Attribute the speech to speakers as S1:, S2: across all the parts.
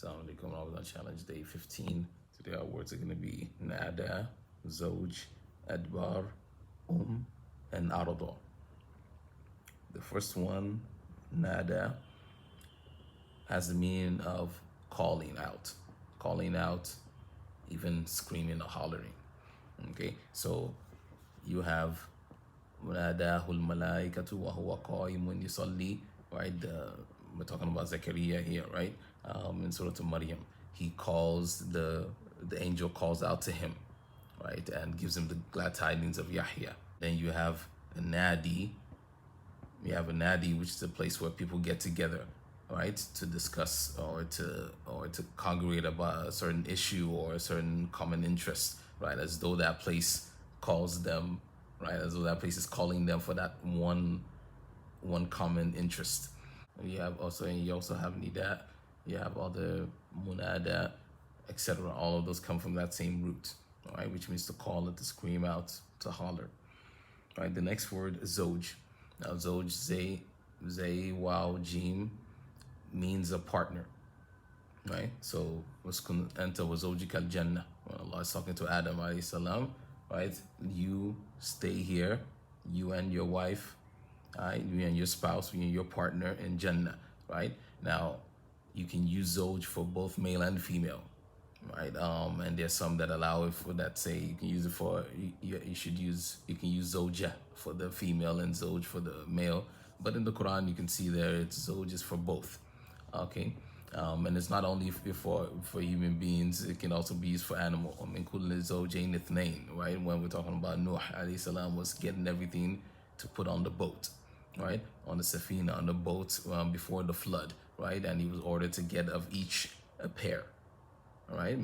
S1: Assalamu alaikum, Ramadan challenge day 15. Today our words are going to be nada, zoj, adbar, and عرض. The first one, nada, has the meaning of calling out, even screaming or hollering. Okay, so you have ناداه الملائكة وهو قائم يصلي, right? We're talking about Zechariah here, right? In Surah Maryam, he calls the angel calls out to him, right, and gives him the glad tidings of Yahya. Then you have a nadi. You have a nadi, which is a place where people get together, right, to discuss or to congregate about a certain issue or a certain common interest, right, as though that place calls them, right, as though that place is calling them for that one common interest. And you also have nida, you have other munada, etc. All of those come from that same root, all right, which means to call it, to scream out, to holler. All right, the next word is zoj. Now zoj, zay, wow, jim, means a partner, right? So uskun anta wa zawjika al-jannah. When Allah is talking to Adam alayhi salam, right? You stay here, you and your wife, right? You and your spouse, you and your partner in Jannah, right? Now, you can use zoj for both male and female, right? And there's some that allow it for that, say you can use it for you can use zoja for the female and zoj for the male. But in the Quran, you can see there it's zoj is for both. Okay, and it's not only for human beings, it can also be used for animal. Right? When we're talking about Nuh alayhi salam was getting everything to put on the boat, right? On the safina, on the boat before the flood, right? And he was ordered to get of each a pair, right?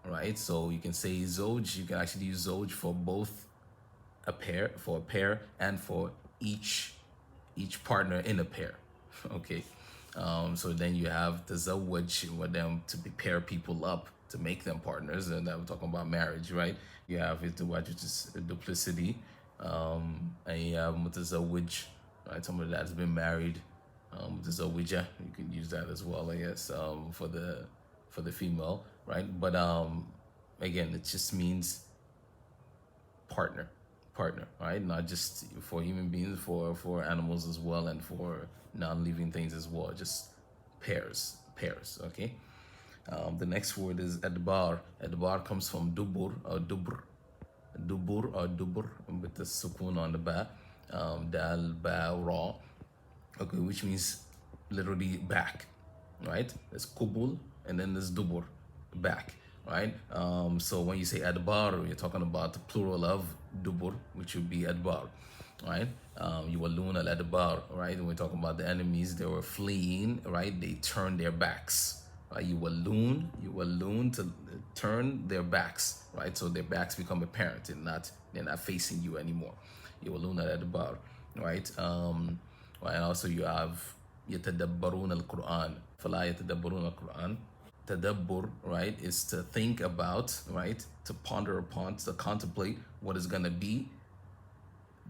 S1: Right? So you can say zoj, you can actually use zoj for both a pair, and for each partner in a pair. Okay, so then you have the zawaj, with them to pair people up, to make them partners, and that we're talking about marriage, right? You have itawaj, which is duplicity, and you have mutazawwij, right? Somebody that's been married, mutazawwija, you can use that as well, I guess, for the female, right? But again, it just means partner, right? Not just for human beings, for animals as well, and for non-living things as well. Just pairs. Okay. The next word is adbar. Adbar comes from dubur or dubur, with the sukun on the ba, dal, ba, ra. Okay, which means literally back, right? There's kubul and then there's dubur, back, right? So when you say adbar, you're talking about the plural of dubur, which would be adbar, right? Yuwallun al adbar, right? When we're talking about the enemies, they were fleeing, right? They turned their backs, right? Yuwallun, to turn their backs, right? So their backs become apparent and they're not facing you anymore. Yuwallun al adbar, right? Right? And also you have yatadabbarun al Quran. Fala yatadabbarun al Quran. Tadabbur, right, is to think about, right, to ponder upon, to contemplate what is going to be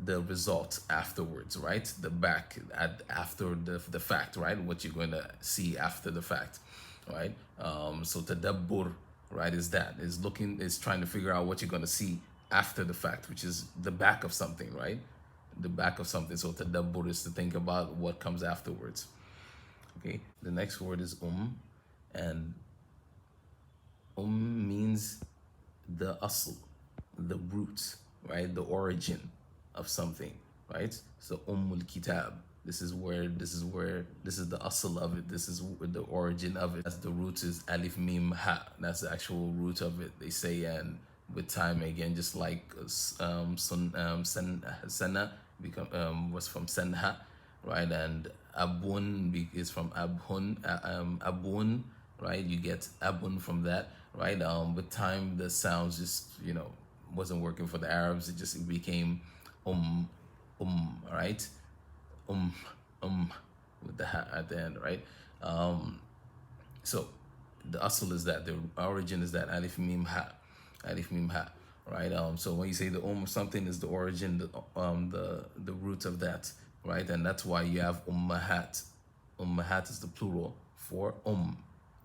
S1: the result afterwards, right? The back after the fact, right? What you're going to see after the fact, right? So tadabbur, right, is trying to figure out what you're going to see after the fact, which is the back of something, right? The back of something. So tadabbur is to think about what comes afterwards. Okay, the next word is and means the asl, the root, right? The origin of something, right? So kitab. This is the asl of it. This is the origin of it. That's the root is alif mim ha. That's the actual root of it, they say. And with time, again, just like sana was from senha, right? And abun is from abun, right? You get abun from that, right? With time, the sounds just wasn't working for the Arabs. It became right? With the ha at the end, right? So the asl is that, the origin is that alif mim ha, right? So when you say the something is the origin, the root of that, right? And that's why you have ummahat. Ummahat is the plural for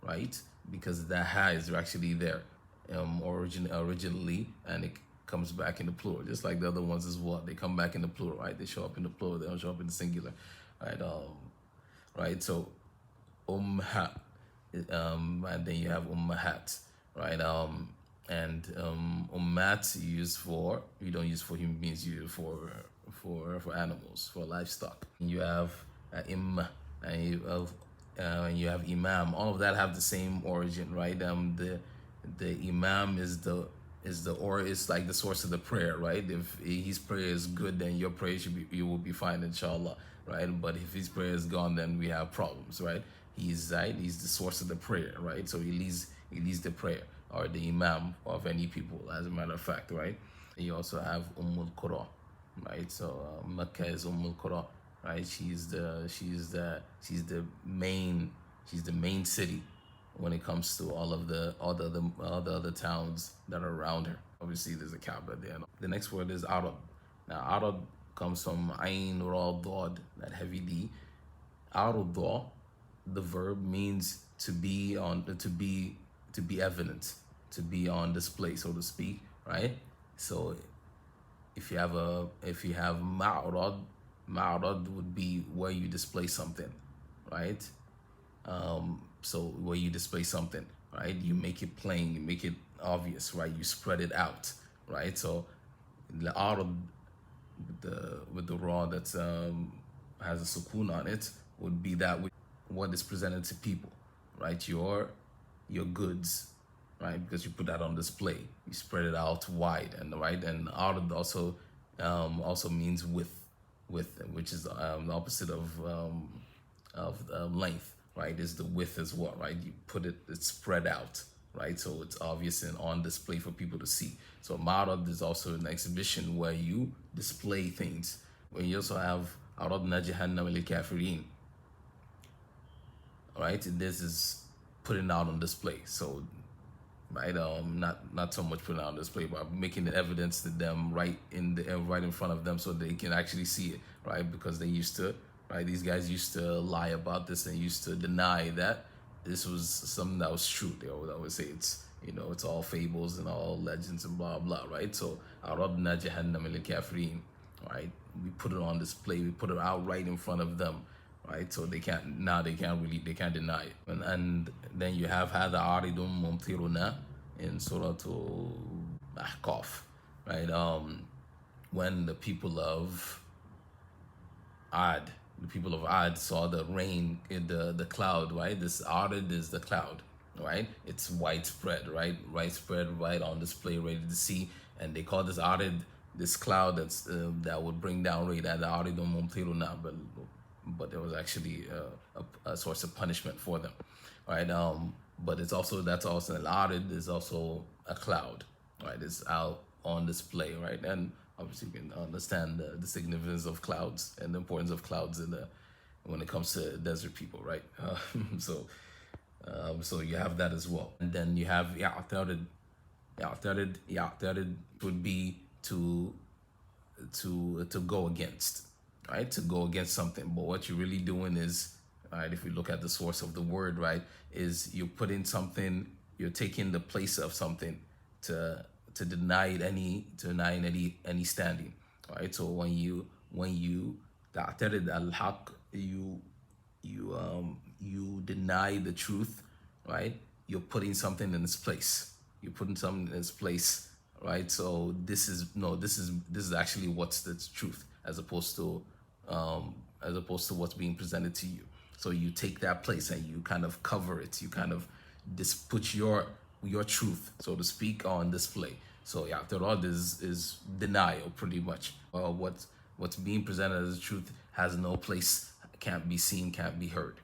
S1: right? Because the ha is actually there originally, and it comes back in the plural, just like the other ones as well. They come back in the plural, right? They show up in the plural, they don't show up in the singular, right? Right, so umha, and then you have ummahat, right? And ummat you don't use for human beings, you use for animals, for livestock. You have imma, and you have imam. All of that have the same origin, right? The imam is it's like the source of the prayer, right? If his prayer is good, then your prayer you will be fine, inshaAllah, right? But if his prayer is gone, then we have problems, right? He's the source of the prayer, right? So he leads the prayer, or the imam of any people, as a matter of fact, right? You also have Qura, right? So Mecca is Qura, right? She's the main city when it comes to all the other towns that are around her. Obviously, there's a Kaaba there. The next word is Arad. Now, Arad comes from Ain Ra Dad, that heavy D. Arad, the verb, means to be evident, to be on display, so to speak, right? So if you have ma'rad would be where you display something, right? So where you display something, right? You make it plain, you make it obvious, right? You spread it out, right? So the arad with the raw that has a sukun on it would be that what is presented to people, right? Your goods, right? Because you put that on display, you spread it out wide, and right, and arad also means width, which is the opposite of length, right? Is the width as well, right? You put it's spread out, right? So it's obvious and on display for people to see. So marad is also an exhibition where you display things. When you also have عرضنا جهنم للكافرين, right? This is putting out on display. So right, not so much putting out on display, but making the evidence to them right in front of them, so they can actually see it, right? Because they used to, right? These guys used to lie about this and used to deny that this was something that was true. They would always say it's all fables and all legends and blah blah, right? So عرضنا جهنم للكافرين, right? We put it on display. We put it out right in front of them, right? So they can't deny it. And then you have هذا عارض ممطرنا in Surah Al-Ahqaf, right? When the people of Ad saw the rain in the cloud, right? This arid is the cloud, right? It's widespread, right? Widespread, right on display, ready to see. And they call this arid, this cloud that would bring down rain, that arid mumtiruna, but there was actually a source of punishment for them, right? But that's also an arid is also a cloud, right? It's out on display, right? And obviously you can understand the significance of clouds and the importance of clouds when it comes to desert people, right? So you have that as well. And then you have ya'tarid would be to go against, right? To go against something. But what you're really doing is, right, if we look at the source of the word, right, is you're putting something, you're taking the place of something to deny it any standing, right? So when you ta'tarid al-haq, you deny the truth, right? You're putting something in its place. You're putting something in its place, right? So this is actually what's the truth, as opposed to what's being presented to you. So you take that place and you kind of cover it. You kind of put your truth, so to speak, on display. So i'tirad is denial, pretty much. What's being presented as the truth has no place, can't be seen, can't be heard.